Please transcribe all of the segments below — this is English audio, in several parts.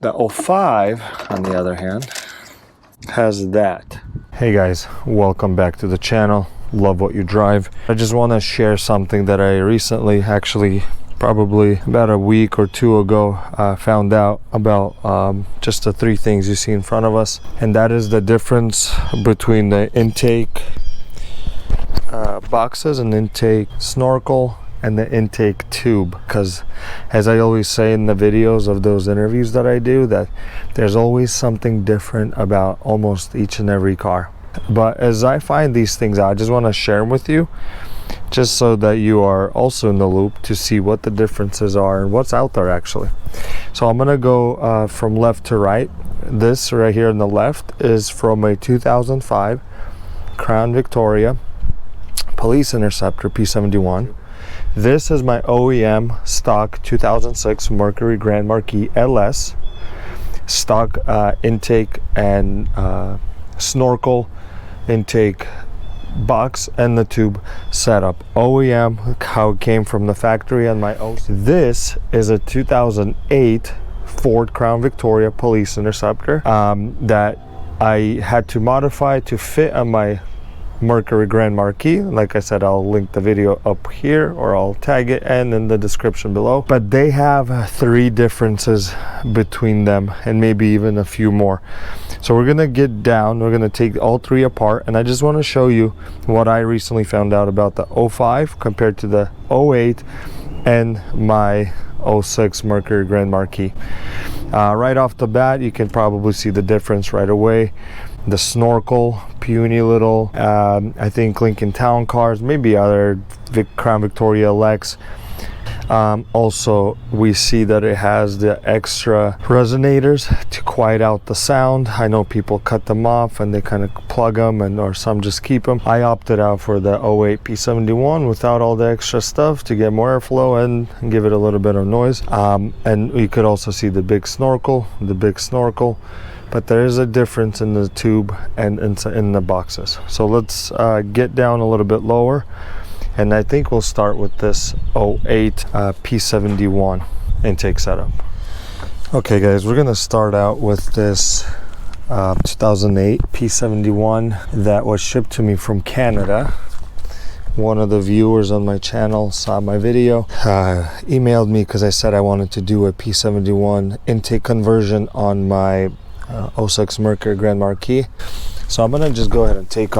The 05, on the other hand, has that. Hey guys, welcome back to the channel. Love what you drive. I just want to share something that I recently, actually probably about a week or two ago, found out about just the three things you see in front of us, and that is the difference between the intake boxes and intake snorkel and the intake tube. Because as I always say in the videos of those interviews that I do, that there's always something different about almost each and every car. But as I find these things out, I just want to share them with you, just so that you are also in the loop to see what the differences are and what's out there actually. So I'm gonna go from left to right. This right here on the left is from a 2005 Crown Victoria Police Interceptor P71. This is my OEM stock 2006 Mercury Grand Marquis LS stock intake and snorkel intake box and the tube setup. OEM, how it came from the factory on my own. This is a 2008 Ford Crown Victoria Police Interceptor that I had to modify to fit on my Mercury Grand Marquis. Like I said, I'll link the video up here, or I'll tag it and in the description below. But they have three differences between them, and maybe even a few more. So we're gonna get down, we're gonna take all three apart, and I just want to show you what I recently found out about the 05 compared to the 08 and my 06 Mercury Grand Marquis. Right off the bat, you can probably see the difference right away. The snorkel, puny little, I think Lincoln Town cars, maybe other Crown Victoria LX. Also, we see that it has the extra resonators to quiet out the sound. I know people cut them off and they kind of plug them, or some just keep them. I opted out for the 08 P71 without all the extra stuff to get more airflow and give it a little bit of noise. And you could also see the big snorkel. But there is a difference in the tube and in the boxes. So let's get down a little bit lower, and I think we'll start with this 08 P71 intake setup. Okay guys, we're gonna start out with this 2008 P71 that was shipped to me from Canada. One of the viewers on my channel saw my video, emailed me because I said I wanted to do a P71 intake conversion on my 06 Mercury Grand Marquis. So I'm gonna just go ahead and take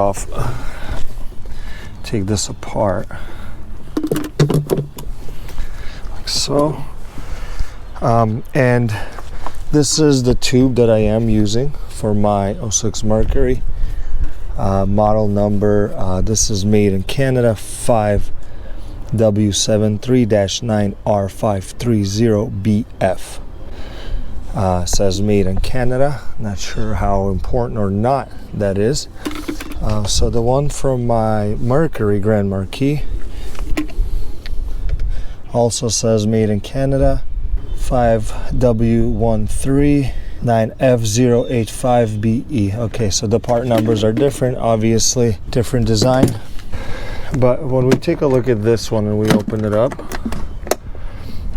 this apart like so, and this is the tube that I am using for my 06 Mercury. Model number, this is made in Canada, 5W73-9R530BF. Says made in Canada. Not sure how important or not that is. So the one from my Mercury Grand Marquis also says made in Canada, 5W139F085BE. Okay, so the part numbers are different, obviously different design. But when we take a look at this one and we open it up,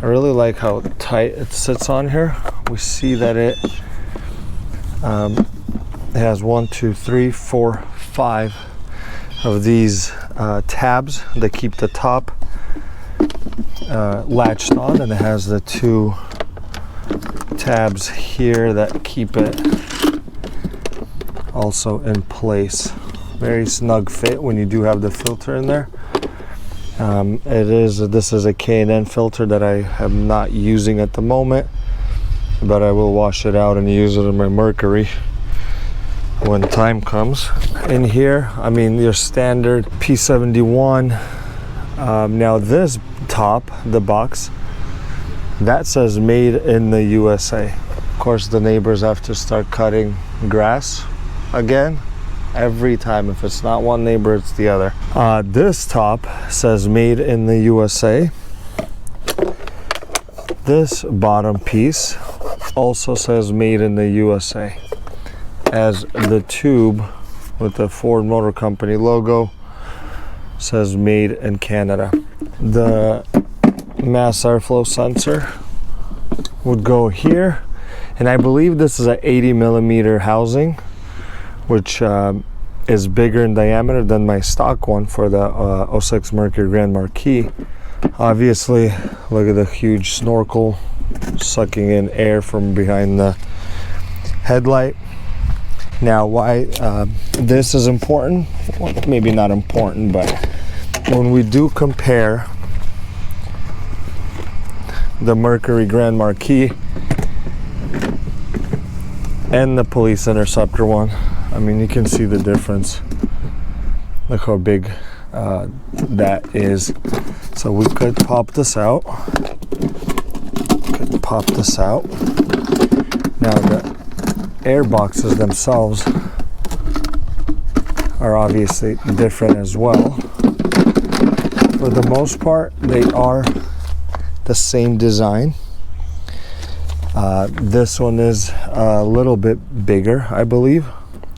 I really like how tight it sits on here. We see that it has 1, 2, 3, 4, 5 of these tabs that keep the top latched on, and it has the two tabs here that keep it also in place. Very snug fit when you do have the filter in there. This is a K&N filter that I am not using at the moment, but I will wash it out and use it in my Mercury when time comes. In here, I mean, your standard P71. Now this top, the box, that says made in the USA. Of course, the neighbors have to start cutting grass again. Every time, if it's not one neighbor, it's the other. This top says made in the USA. This bottom piece also says made in the USA, as the tube with the Ford Motor Company logo says made in Canada. The mass airflow sensor would go here, And I believe this is an 80 millimeter housing, which is bigger in diameter than my stock one for the 06 Mercury Grand Marquis. Obviously, look at the huge snorkel sucking in air from behind the headlight. Now, why this is important, well, maybe not important, but when we do compare the Mercury Grand Marquis and the Police Interceptor one, I mean, you can see the difference. Look how big that is. So we could pop this out. Now the air boxes themselves are obviously different as well. For the most part, they are the same design. This one is a little bit bigger, I believe,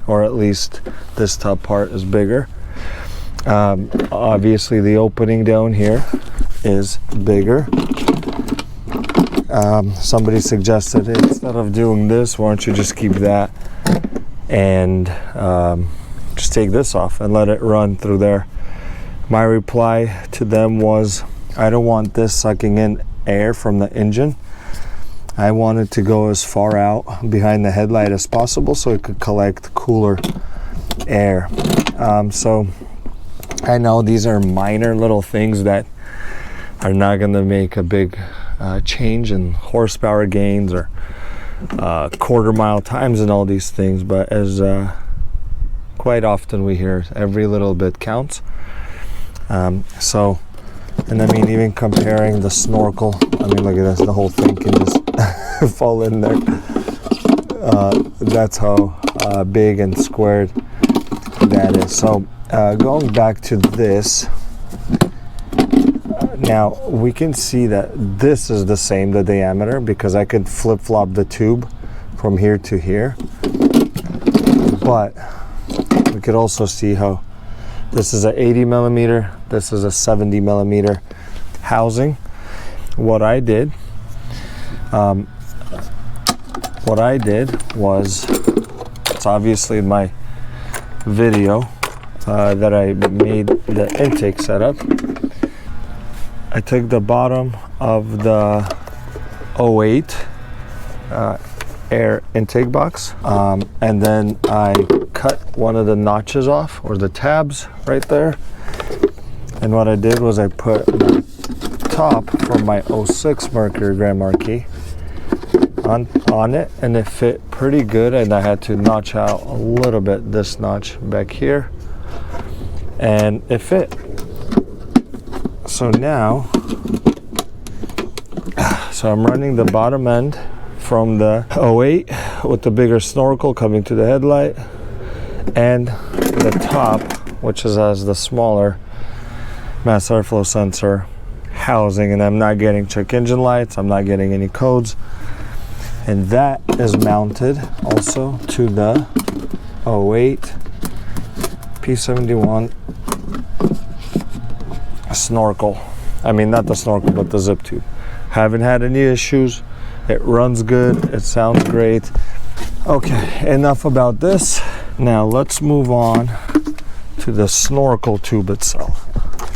or at least this top part is bigger. Obviously the opening down here is bigger. Somebody suggested, instead of doing this, why don't you just keep that and just take this off and let it run through there. My reply to them was, I don't want this sucking in air from the engine. I want it to go as far out behind the headlight as possible so it could collect cooler air. So I know these are minor little things that are not going to make a big change in horsepower gains or quarter mile times and all these things, but as quite often we hear, every little bit counts. So, and I mean, even comparing the Snorkel, I mean, look at this, the whole thing can just fall in there. That's how big and squared that is. So going back to this, now we can see that this is the same, the diameter, because I could flip-flop the tube from here to here. But we could also see how this is a 80 millimeter, this is a 70 millimeter housing. What I did was, it's obviously in my video that I made the intake setup. I took the bottom of the 08 air intake box, and then I cut one of the notches off, or the tabs right there. And what I did was I put the top from my 06 Mercury Grand Marquis on it, and it fit pretty good, and I had to notch out a little bit this notch back here, and it fit. So now, I'm running the bottom end from the 08 with the bigger snorkel coming to the headlight, and the top, which has the smaller mass airflow sensor housing, and I'm not getting check engine lights, I'm not getting any codes, and that is mounted also to the 08 P71 Snorkel. I mean, not the Snorkel, but the zip tube. Haven't had any issues. It runs good, it sounds great. Okay, enough about this. Now let's move on to the Snorkel tube itself.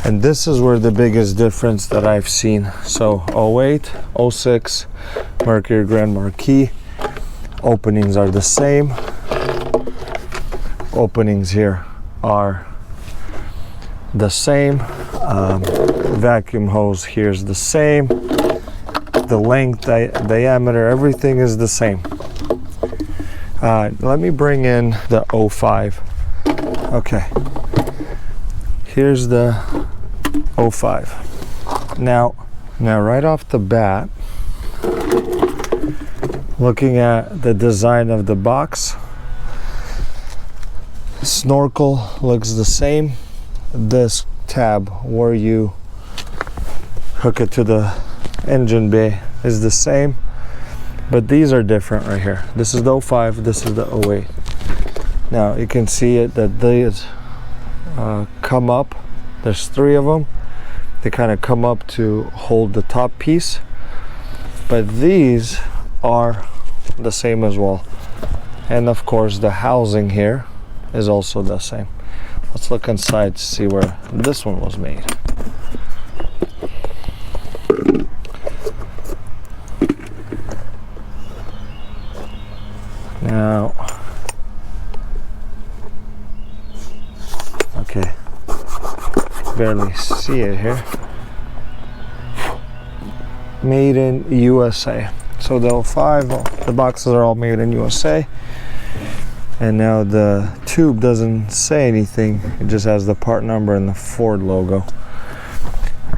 And this is where the biggest difference that I've seen. So 08, 06 Mercury Grand Marquis, openings are the same. Openings here are the same. Vacuum hose here is the same. The length, diameter, everything is the same. Let me bring in the 05. Okay, here's the 05. Now right off the bat, looking at the design of the box, Snorkel looks the same. This tab where you hook it to the engine bay is the same, but these are different right here. This is the 05, this is the 08. Now you can see it that these come up. There's 3 of them. They kind of come up to hold the top piece, but these are the same as well. And of course the housing here is also the same. Let's look inside to see where this one was made. Now, okay, barely see it here. Made in USA. So the 05, the boxes are all made in USA. And now the tube doesn't say anything. It just has the part number and the Ford logo.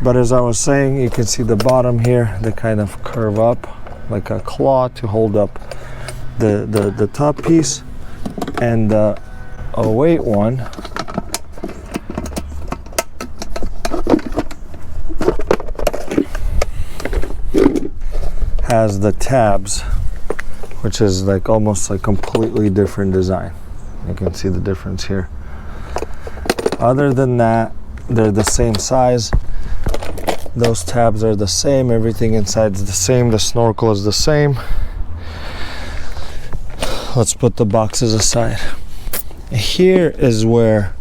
But as I was saying, you can see the bottom here, they kind of curve up like a claw to hold up the top piece. And the 08 one has the tabs, which is like almost like completely different design. You can see the difference here. Other than that, they're the same size. Those tabs are the same. Everything inside is the same. The snorkel is the same. Let's put the boxes aside. Here is where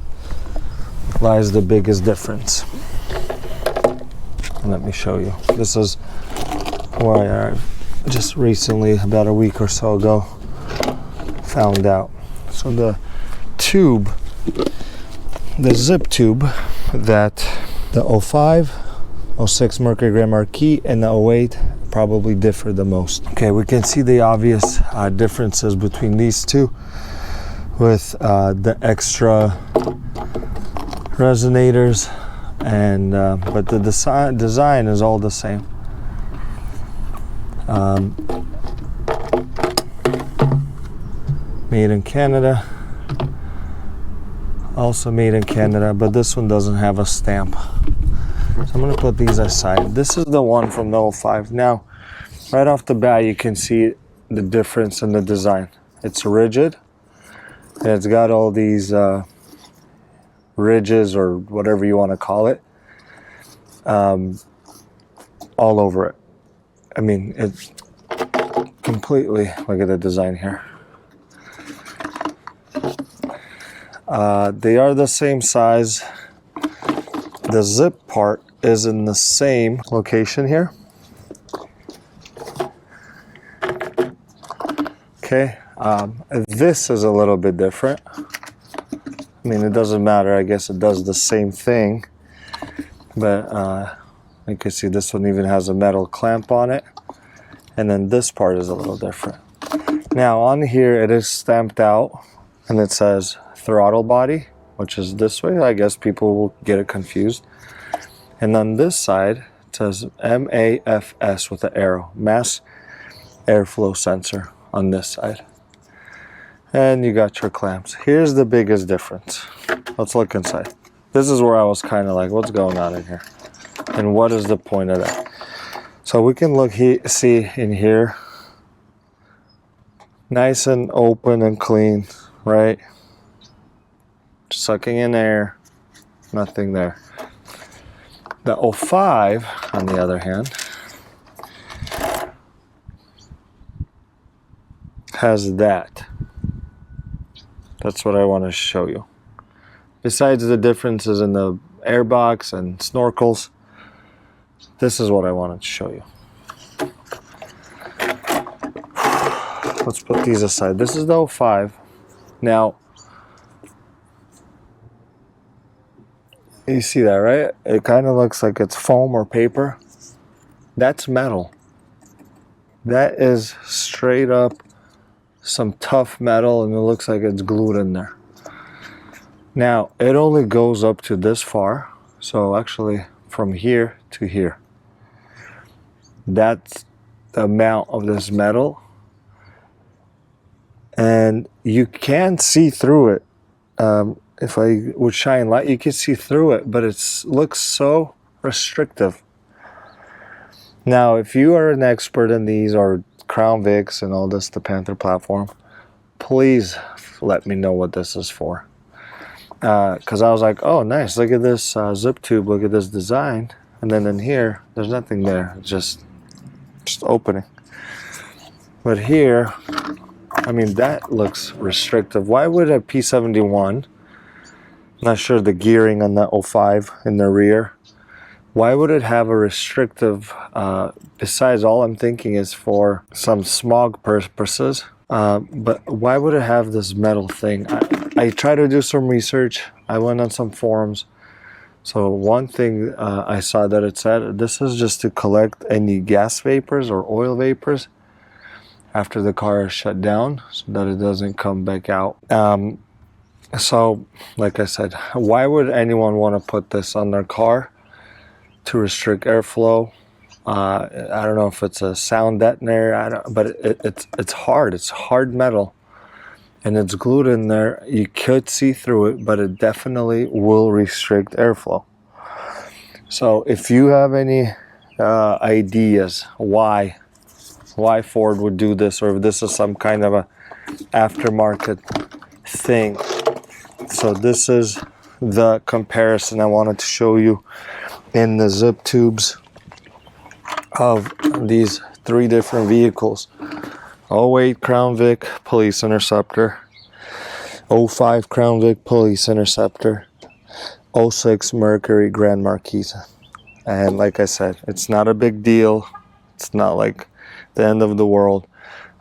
lies the biggest difference. Let me show you. This is where I just recently, about a week or so ago, found out. So the tube, the zip tube that the 05, 06 Mercury Grand Marquis and the 08 probably differ the most. Okay, we can see the obvious differences between these two with the extra resonators, and but the design is all the same. Made in Canada, also made in Canada, but this one doesn't have a stamp. So I'm going to put these aside. This is the one from the 05. Now, right off the bat, you can see the difference in the design. It's rigid, and it's got all these ridges, or whatever you want to call it, all over it. I mean, it's completely, look at the design here. They are the same size. The zip part is in the same location here. Okay, this is a little bit different. I mean, it doesn't matter. I guess it does the same thing, but you can see this one even has a metal clamp on it, and then this part is a little different. Now on here it is stamped out, and it says throttle body, which is this way. I guess people will get it confused. And on this side it says MAFS with an arrow, mass airflow sensor on this side. And you got your clamps. Here's the biggest difference. Let's look inside. This is where I was kind of like, what's going on in here? And what is the point of that? So we can look see in here, nice and open and clean, right? Sucking in air, nothing there. The 05, on the other hand, has that. That's what I want to show you. Besides the differences in the airbox and snorkels, this is what I wanted to show you. Let's put these aside. This is the 05. Now, you see that, right? It kind of looks like it's foam or paper. That's metal. That is straight up some tough metal, and it looks like it's glued in there. Now, it only goes up to this far. So actually, from here to here. That's the amount of this metal. And you can see through it. If I would shine light, you can see through it, but it looks so restrictive. Now, if you are an expert in these, or Crown Vics and all this, the Panther platform, please let me know what this is for. Because I was like, oh, nice, look at this zip tube, look at this design. And then in here, there's nothing there, it's just opening. But here, I mean, that looks restrictive. Why would a P71, not sure the gearing on that 05 in the rear, why would it have a restrictive, besides all I'm thinking is for some smog purposes, but why would it have this metal thing? I tried to do some research. I went on some forums. So one thing I saw that it said, this is just to collect any gas vapors or oil vapors after the car is shut down so that it doesn't come back out. So like I said, why would anyone want to put this on their car to restrict airflow? I don't know if it's a sound detonator, but it's hard. It's hard metal and it's glued in there. You could see through it, but it definitely will restrict airflow. So if you have any ideas why Ford would do this, or if this is some kind of a aftermarket thing. So this is the comparison I wanted to show you in the zip tubes of these three different vehicles. 08 Crown Vic Police Interceptor, 05 Crown Vic Police Interceptor, 06 Mercury Grand Marquis. And like I said, it's not a big deal. It's not like the end of the world.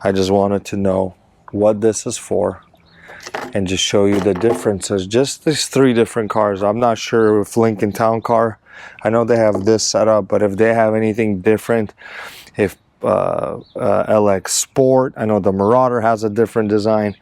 I just wanted to know what this is for and just show you the differences. Just these three different cars. I'm not sure if Lincoln Town Car, I know they have this set up, but if they have anything different, if LX Sport, I know the Marauder has a different design.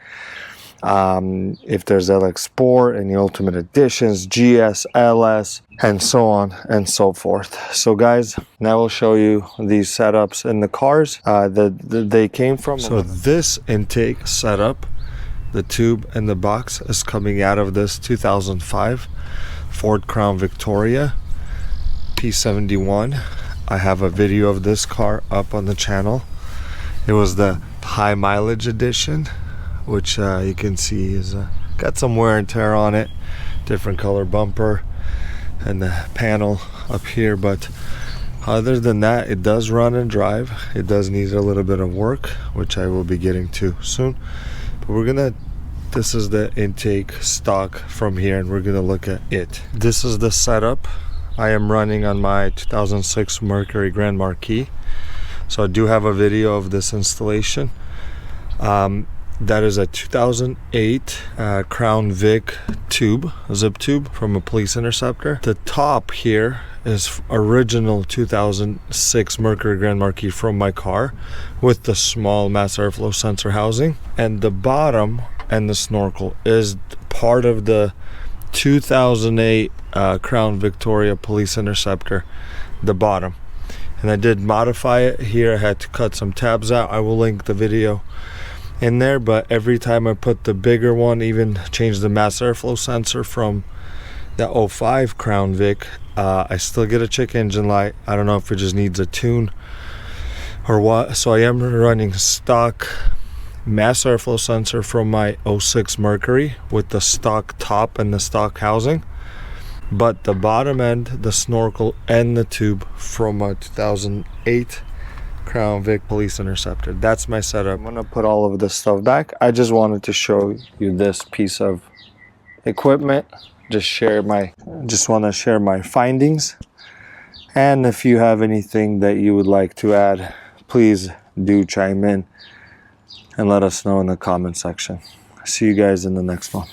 If there's LX Sport and the Ultimate Editions, GS, LS, and so on and so forth. So guys, now we'll show you these setups in the cars that they came from. So this intake setup, the tube and the box, is coming out of this 2005 Ford Crown Victoria P71. I have a video of this car up on the channel. It was the high mileage edition, which you can see is got some wear and tear on it, different color bumper and the panel up here, but other than that, it does run and drive. It does need a little bit of work, which I will be getting to soon, but we're gonna, this is the intake stock from here, and we're gonna look at it. This is the setup I am running on my 2006 Mercury Grand Marquis. So I do have a video of this installation. That is a 2008 Crown Vic tube, zip tube from a police interceptor. The top here is original 2006 Mercury Grand Marquis from my car with the small mass airflow sensor housing. And the bottom and the snorkel is part of the 2008 Crown Victoria Police Interceptor, the bottom. And I did modify it here. I had to cut some tabs out. I will link the video in there, but every time I put the bigger one, even change the mass airflow sensor from the 05 Crown Vic, I still get a check engine light. I don't know if it just needs a tune or what. So I am running stock mass airflow sensor from my 06 Mercury with the stock top and the stock housing, but the bottom end, the snorkel and the tube from a 2008 Crown Vic Police Interceptor. That's my setup. I'm gonna put all of this stuff back. I just wanted to show you this piece of equipment. Just want to share my findings. And if you have anything that you would like to add, please do chime in and let us know in the comment section. See you guys in the next one.